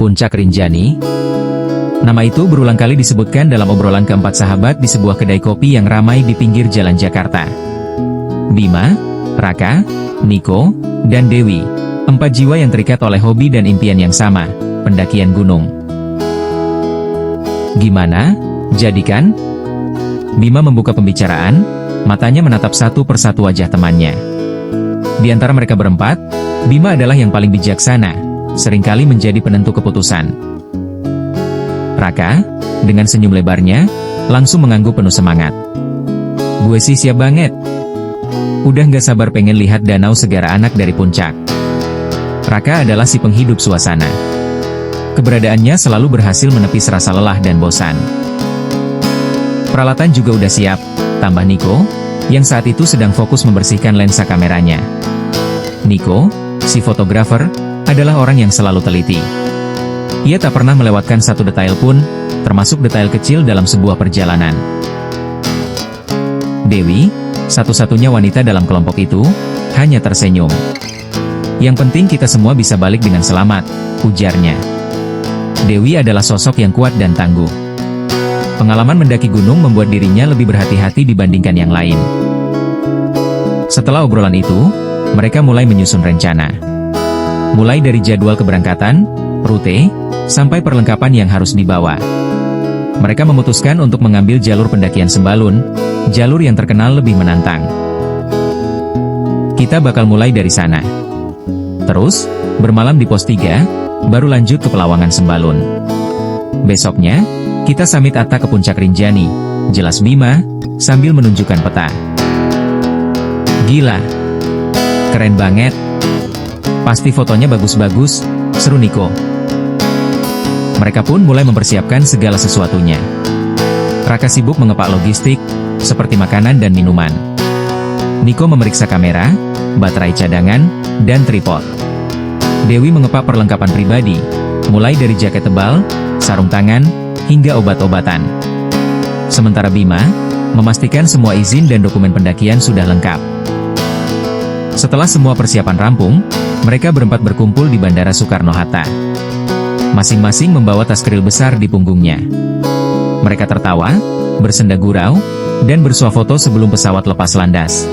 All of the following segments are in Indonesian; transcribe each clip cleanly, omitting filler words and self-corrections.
Puncak Rinjani. Nama itu berulang kali disebutkan dalam obrolan keempat sahabat di sebuah kedai kopi yang ramai di pinggir jalan Jakarta. Bima, Raka, Niko, dan Dewi, 4 jiwa yang terikat oleh hobi dan impian yang sama, pendakian gunung. Gimana? Jadi kan? Bima membuka pembicaraan, matanya menatap satu persatu wajah temannya. Di antara mereka berempat, Bima adalah yang paling bijaksana, seringkali menjadi penentu keputusan. Raka, dengan senyum lebarnya, langsung mengangguk penuh semangat. Gue sih siap banget. Udah gak sabar pengen lihat danau segara anak dari puncak. Raka adalah si penghidup suasana. Keberadaannya selalu berhasil menepis rasa lelah dan bosan. Peralatan juga udah siap, tambah Niko, yang saat itu sedang fokus membersihkan lensa kameranya. Niko, si fotografer, adalah orang yang selalu teliti. Ia tak pernah melewatkan satu detail pun, termasuk detail kecil dalam sebuah perjalanan. Dewi, satu-satunya wanita dalam kelompok itu, hanya tersenyum. Yang penting kita semua bisa balik dengan selamat, ujarnya. Dewi adalah sosok yang kuat dan tangguh. Pengalaman mendaki gunung membuat dirinya lebih berhati-hati dibandingkan yang lain. Setelah obrolan itu, mereka mulai menyusun rencana. Mulai dari jadwal keberangkatan, rute, sampai perlengkapan yang harus dibawa. Mereka memutuskan untuk mengambil jalur pendakian Sembalun, jalur yang terkenal lebih menantang. Kita bakal mulai dari sana. Terus, bermalam di pos 3, baru lanjut ke Pelawangan Sembalun. Besoknya, kita summit Atta ke Puncak Rinjani, jelas Bima, sambil menunjukkan peta. Gila. Keren banget. Pasti fotonya bagus-bagus, seru Niko. Mereka pun mulai mempersiapkan segala sesuatunya. Raka sibuk mengepak logistik, seperti makanan dan minuman. Niko memeriksa kamera, baterai cadangan, dan tripod. Dewi mengepak perlengkapan pribadi, mulai dari jaket tebal, sarung tangan, hingga obat-obatan. Sementara Bima, memastikan semua izin dan dokumen pendakian sudah lengkap. Setelah semua persiapan rampung, mereka berempat berkumpul di Bandara Soekarno-Hatta. Masing-masing membawa tas keril besar di punggungnya. Mereka tertawa, bersenda gurau, dan bersuah foto sebelum pesawat lepas landas.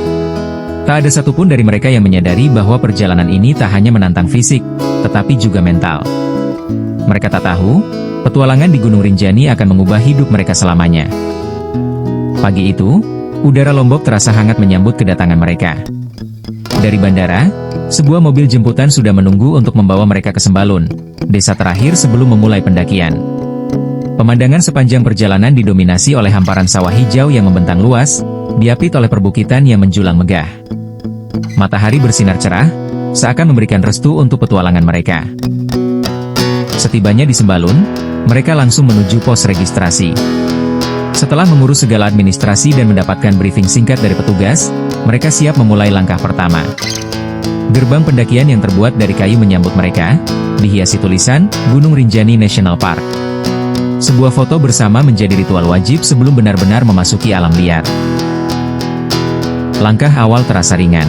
Tak ada satupun dari mereka yang menyadari bahwa perjalanan ini tak hanya menantang fisik, tetapi juga mental. Mereka tak tahu, petualangan di Gunung Rinjani akan mengubah hidup mereka selamanya. Pagi itu, udara Lombok terasa hangat menyambut kedatangan mereka. Dari bandara, sebuah mobil jemputan sudah menunggu untuk membawa mereka ke Sembalun, desa terakhir sebelum memulai pendakian. Pemandangan sepanjang perjalanan didominasi oleh hamparan sawah hijau yang membentang luas, diapit oleh perbukitan yang menjulang megah. Matahari bersinar cerah, seakan memberikan restu untuk petualangan mereka. Setibanya di Sembalun, mereka langsung menuju pos registrasi. Setelah mengurus segala administrasi dan mendapatkan briefing singkat dari petugas, mereka siap memulai langkah pertama. Gerbang pendakian yang terbuat dari kayu menyambut mereka, dihiasi tulisan, Gunung Rinjani National Park. Sebuah foto bersama menjadi ritual wajib sebelum benar-benar memasuki alam liar. Langkah awal terasa ringan.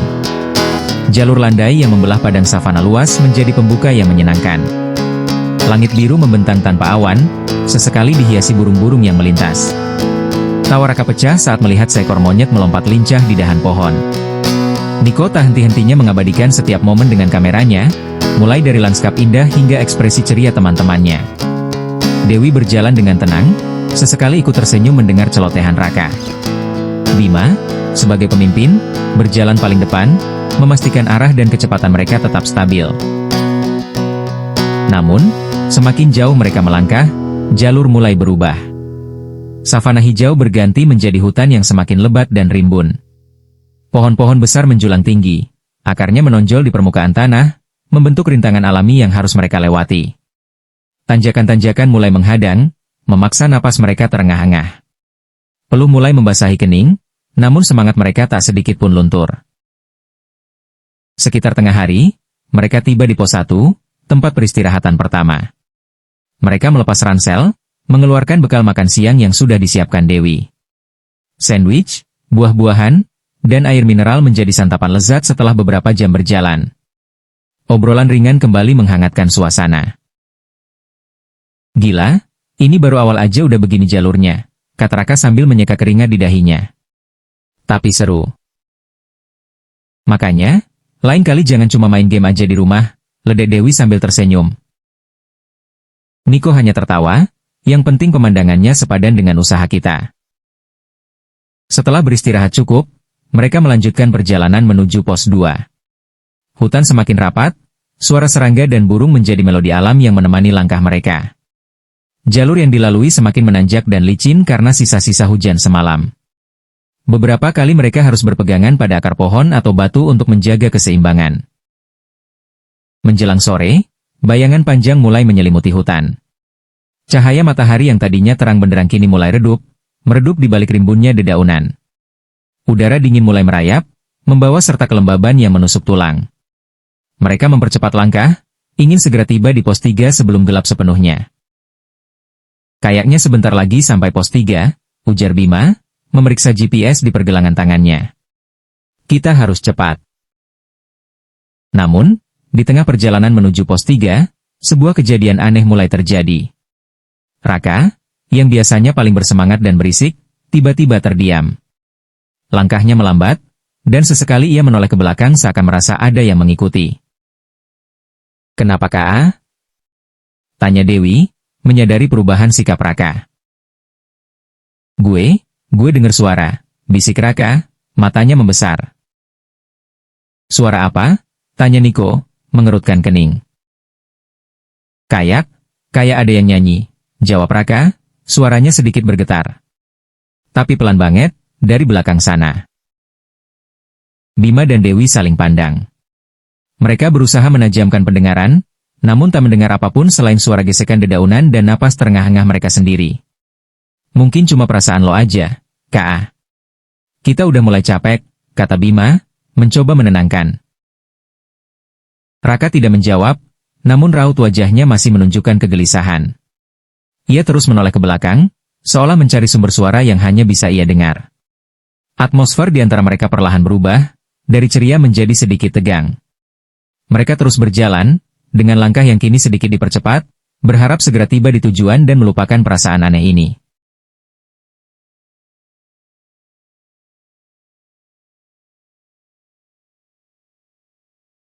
Jalur landai yang membelah padang savana luas menjadi pembuka yang menyenangkan. Langit biru membentang tanpa awan, sesekali dihiasi burung-burung yang melintas. Tawa Raka pecah saat melihat seekor monyet melompat lincah di dahan pohon. Niko tak henti-hentinya mengabadikan setiap momen dengan kameranya, mulai dari lanskap indah hingga ekspresi ceria teman-temannya. Dewi berjalan dengan tenang, sesekali ikut tersenyum mendengar celotehan Raka. Bima, sebagai pemimpin, berjalan paling depan, memastikan arah dan kecepatan mereka tetap stabil. Namun, semakin jauh mereka melangkah, jalur mulai berubah. Savana hijau berganti menjadi hutan yang semakin lebat dan rimbun. Pohon-pohon besar menjulang tinggi, akarnya menonjol di permukaan tanah, membentuk rintangan alami yang harus mereka lewati. Tanjakan-tanjakan mulai menghadang, memaksa napas mereka terengah-engah. Peluh mulai membasahi kening, namun semangat mereka tak sedikit pun luntur. Sekitar tengah hari, mereka tiba di pos 1, tempat peristirahatan pertama. Mereka melepas ransel, mengeluarkan bekal makan siang yang sudah disiapkan Dewi. Sandwich, buah-buahan, dan air mineral menjadi santapan lezat setelah beberapa jam berjalan. Obrolan ringan kembali menghangatkan suasana. Gila, ini baru awal aja udah begini jalurnya, kata Raka sambil menyeka keringat di dahinya. Tapi seru. Makanya, lain kali jangan cuma main game aja di rumah, ledek Dewi sambil tersenyum. Niko hanya tertawa, yang penting pemandangannya sepadan dengan usaha kita. Setelah beristirahat cukup, mereka melanjutkan perjalanan menuju pos 2. Hutan semakin rapat, suara serangga dan burung menjadi melodi alam yang menemani langkah mereka. Jalur yang dilalui semakin menanjak dan licin karena sisa-sisa hujan semalam. Beberapa kali mereka harus berpegangan pada akar pohon atau batu untuk menjaga keseimbangan. Menjelang sore, bayangan panjang mulai menyelimuti hutan. Cahaya matahari yang tadinya terang benderang kini mulai meredup di balik rimbunnya dedaunan. Udara dingin mulai merayap, membawa serta kelembaban yang menusuk tulang. Mereka mempercepat langkah, ingin segera tiba di pos 3 sebelum gelap sepenuhnya. Kayaknya sebentar lagi sampai pos 3, ujar Bima, memeriksa GPS di pergelangan tangannya. Kita harus cepat. Namun, di tengah perjalanan menuju pos 3, sebuah kejadian aneh mulai terjadi. Raka, yang biasanya paling bersemangat dan berisik, tiba-tiba terdiam. Langkahnya melambat, dan sesekali ia menoleh ke belakang seakan merasa ada yang mengikuti. Kenapa Kak? Tanya Dewi, menyadari perubahan sikap Raka. Gue dengar suara, bisik Raka, matanya membesar. Suara apa? Tanya Niko, mengerutkan kening. Kayak ada yang nyanyi, jawab Raka, suaranya sedikit bergetar. Tapi pelan banget, dari belakang sana. Bima dan Dewi saling pandang. Mereka berusaha menajamkan pendengaran, namun tak mendengar apapun selain suara gesekan dedaunan dan napas terengah-engah mereka sendiri. Mungkin cuma perasaan lo aja, Kak. Kita udah mulai capek, kata Bima, mencoba menenangkan. Raka tidak menjawab, namun raut wajahnya masih menunjukkan kegelisahan. Ia terus menoleh ke belakang, seolah mencari sumber suara yang hanya bisa ia dengar. Atmosfer di antara mereka perlahan berubah, dari ceria menjadi sedikit tegang. Mereka terus berjalan, dengan langkah yang kini sedikit dipercepat, berharap segera tiba di tujuan dan melupakan perasaan aneh ini.